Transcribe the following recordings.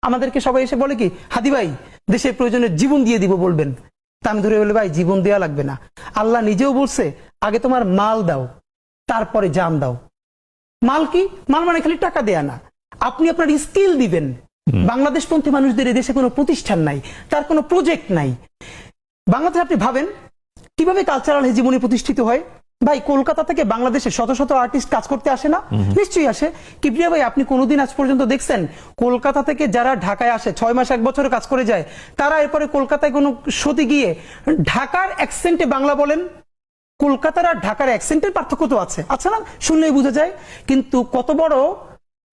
আমাদেরকে সবাই এসে বলে কি, হাদি ভাই দেশের প্রয়োজনে জীবন দিয়ে দিব বলবেন। তা আমি ধরে বলি, ভাই জীবন দেওয়া লাগবে না, আল্লাহ নিজেও বলছে আগে তোমার মাল দাও তারপরে জান দাও। মাল কি? মাল মানে খালি টাকা দেয়া না, আপনি আপনার স্কিল দিবেন। বাংলাদেশপন্থী মানুষদের এই দেশে কোনো প্রতিষ্ঠান নাই, তার কোনো প্রজেক্ট নাই। বাংলাদেশে আপনি ভাবেন কিভাবে কালচারাল হেজিমনি প্রতিষ্ঠিত হয়। ভাই কলকাতা থেকে বাংলাদেশে শত শত আর্টিস্ট কাজ করতে আসে না? নিশ্চয়ই আসে। কিবরিয়া ভাই আপনি কোনোদিন আজ পর্যন্ত দেখছেন কলকাতা থেকে যারা ঢাকায় আসে 6 মাস 1 বছরে কাজ করে যায়, তারা এরপরে কলকাতায় কোনো শোতে গিয়ে ঢাকার অ্যাকসেন্টে বাংলা বলেন? কলকাতার আর ঢাকার অ্যাকসেন্টের পার্থক্য তো আছে, আচ্ছা না? শুনলেই বোঝা যায়। কিন্তু কত বড়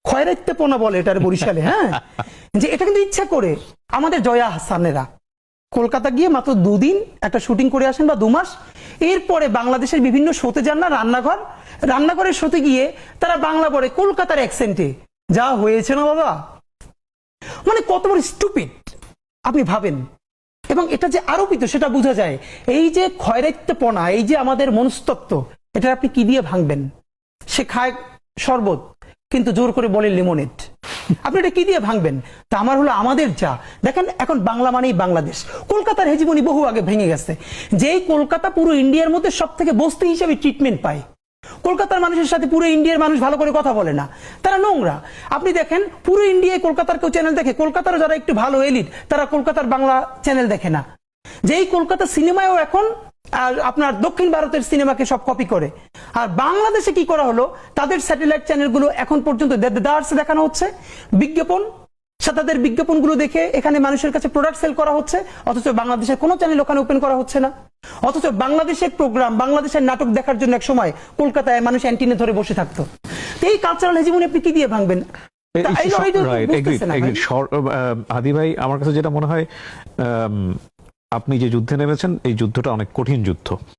খয়রাইত্যপনা বলে এটার বরিশালে, হ্যাঁ, যে এটা কিন্তু ইচ্ছা করে। আমাদের জয়া হাসানেরা কলকাতা গিয়ে মাত্র 2 দিন একটা শুটিং করে আসেন বা 2 মাস, এরপরে বাংলাদেশের বিভিন্ন শোতে যান না, রান্নাঘরের শোতে গিয়ে তারা বাংলা বলে কলকাতার অ্যাকসেন্টে। যা হয়েছে না বাবা, মানে কত বড় স্টুপিড আপনি ভাবেন। এবং এটা যে আরোপিত সেটা বোঝা যায়। এই যে খয়রাইত্যপনা, এই যে আমাদের মনস্তত্ত্ব, এটা আপনি কি দিয়ে ভাঙবেন? সে খায় শরবত কিন্তু জোর করে বলে লিমোনেড, আপনি এটা কি দিয়ে ভাঙবেন? তা আমার হলো আমাদের যা দেখেন, এখন বাংলা মানেই বাংলাদেশ। কলকাতার হেজিমনি বহু আগে ভেঙে গেছে। যেই কলকাতা পুরো ইন্ডিয়ার মধ্যে সব থেকে বস্তি হিসেবে ট্রিটমেন্ট পায়, কলকাতার মানুষের সাথে পুরো ইন্ডিয়ার মানুষ ভালো করে কথা বলে না, তারা নোংরা। আপনি দেখেন পুরো ইন্ডিয়ায় কলকাতার কেউ চ্যানেল দেখে? কলকাতার যারা একটু ভালো এলিট তারা কলকাতার বাংলা চ্যানেল দেখে না। যেই কলকাতা সিনেমায়ও এখন আর আপনার দক্ষিণ ভারতের সিনেমাকে সব কপি করে। আর বাংলাদেশে কি করা হলো, তাদের স্যাটেলাইট চ্যানেলগুলো এখন পর্যন্ত দেখানো হচ্ছে বিজ্ঞাপন, তাদের বিজ্ঞাপনগুলো দেখে এখানে মানুষের কাছে প্রোডাক্ট সেল করা হচ্ছে, অথচ বাংলাদেশের কোনো চ্যানেল ওখানে ওপেন করা হচ্ছে না। অথচ বাংলাদেশের প্রোগ্রাম, বাংলাদেশের নাটক দেখার জন্য এক সময় কলকাতায় মানুষ অ্যান্টিনে ধরে বসে থাকতো। এই কালচারাল হেজিমনি আপনি কি দিয়ে ভাঙবেন? হাদি ভাই, আমার কাছে যেটা মনে হয়, আপনি যে যুদ্ধে নেমেছেন এই যুদ্ধটা অনেক কঠিন যুদ্ধ।